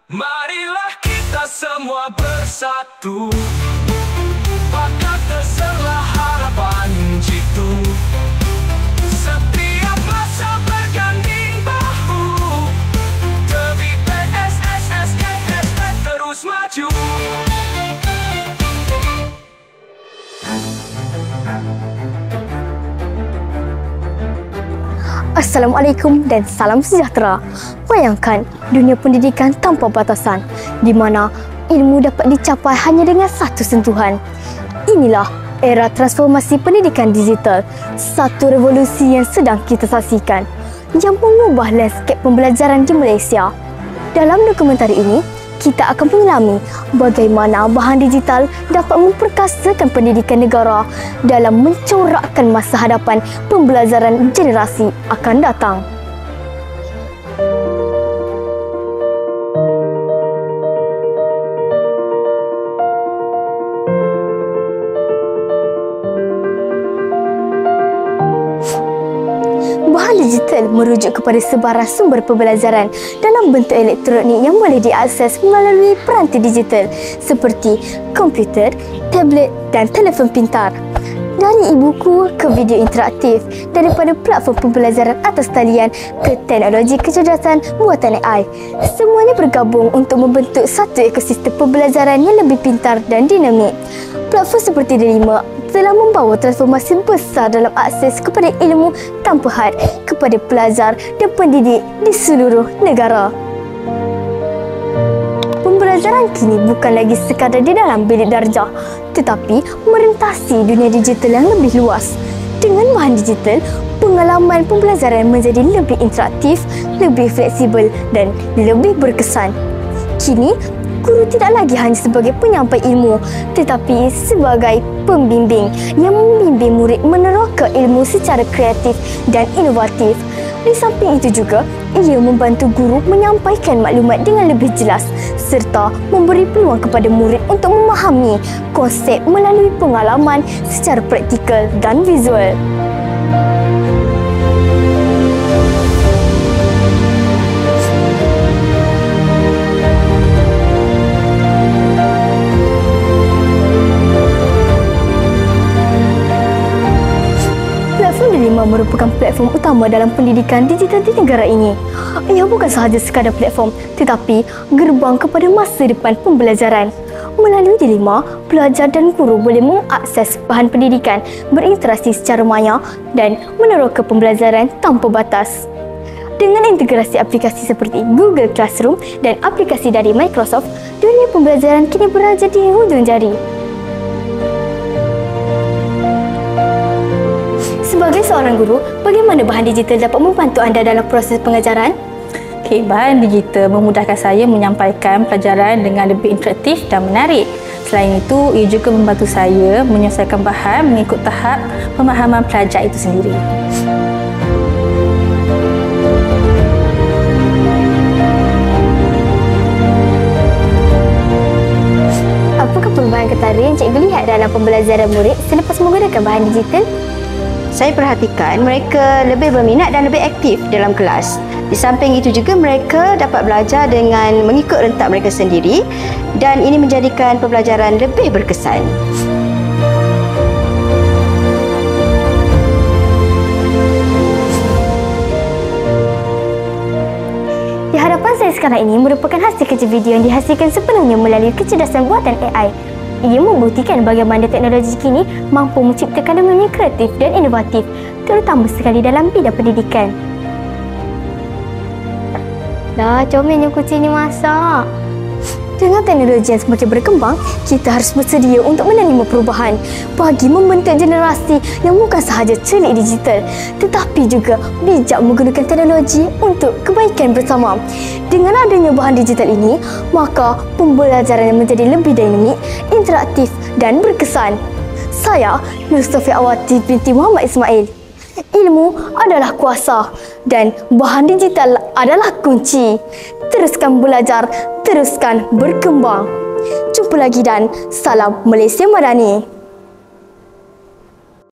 Marilah kita semua bersatu, maka terserlah harapan jitu. Setiap masa berganding bahu, demi PSSSKS terus maju. Assalamualaikum dan salam sejahtera. Bayangkan dunia pendidikan tanpa batasan, di mana ilmu dapat dicapai hanya dengan satu sentuhan. Inilah era transformasi pendidikan digital, satu revolusi yang sedang kita saksikan, yang mengubah landscape pembelajaran di Malaysia. Dalam dokumentari ini, kita akan menyelami bagaimana bahan digital dapat memperkasakan pendidikan negara dalam mencorakkan masa hadapan pembelajaran generasi akan datang. Bahan digital merujuk kepada sebarang sumber pembelajaran dalam bentuk elektronik yang boleh diakses melalui peranti digital seperti komputer, tablet dan telefon pintar. Dari e-buku ke video interaktif, daripada platform pembelajaran atas talian ke teknologi kecerdasan buatan AI, semuanya bergabung untuk membentuk satu ekosistem pembelajaran yang lebih pintar dan dinamik. Platform seperti Delima telah membawa transformasi besar dalam akses kepada ilmu tanpa had kepada pelajar dan pendidik di seluruh negara. Pembelajaran kini bukan lagi sekadar di dalam bilik darjah, tetapi merentasi dunia digital yang lebih luas. Dengan bahan digital, pengalaman pembelajaran menjadi lebih interaktif, lebih fleksibel dan lebih berkesan. Kini, guru tidak lagi hanya sebagai penyampai ilmu, tetapi sebagai pembimbing yang membimbing murid meneroka ilmu secara kreatif dan inovatif. Di samping itu juga, ia membantu guru menyampaikan maklumat dengan lebih jelas serta memberi peluang kepada murid untuk memahami konsep melalui pengalaman secara praktikal dan visual. Delima merupakan platform utama dalam pendidikan digital di negara ini. Ia bukan sahaja sekadar platform, tetapi gerbang kepada masa depan pembelajaran. Melalui Delima, pelajar dan guru boleh mengakses bahan pendidikan, berinteraksi secara maya dan meneroka pembelajaran tanpa batas. Dengan integrasi aplikasi seperti Google Classroom dan aplikasi dari Microsoft, dunia pembelajaran kini berada di hujung jari. Sebagai seorang guru, bagaimana bahan digital dapat membantu anda dalam proses pengajaran? Bahan digital memudahkan saya menyampaikan pelajaran dengan lebih interaktif dan menarik. Selain itu, ia juga membantu saya menyelesaikan bahan mengikut tahap pemahaman pelajar itu sendiri. Apakah perubahan ketara yang cikgu lihat dalam pembelajaran murid selepas menggunakan bahan digital? Saya perhatikan mereka lebih berminat dan lebih aktif dalam kelas. Di samping itu juga mereka dapat belajar dengan mengikut rentak mereka sendiri dan ini menjadikan pembelajaran lebih berkesan. Di hadapan saya sekarang ini merupakan hasil kerja video yang dihasilkan sepenuhnya melalui kecerdasan buatan AI. Ia membuktikan bagaimana teknologi kini mampu menciptakan dunia kreatif dan inovatif, terutama sekali dalam bidang pendidikan. Dah, comelnya kucing ni masak. Dengan teknologi yang semakin berkembang, kita harus bersedia untuk menerima perubahan bagi membentuk generasi yang bukan sahaja celik digital, tetapi juga bijak menggunakan teknologi untuk kebaikan bersama. Dengan adanya bahan digital ini, maka pembelajaran menjadi lebih dinamik, interaktif dan berkesan. Saya, Nur Sofia Awati binti Muhammad Ismail. Ilmu adalah kuasa dan bahan digital adalah kunci. Teruskan belajar, teruskan berkembang. Jumpa lagi dan salam Malaysia Madani.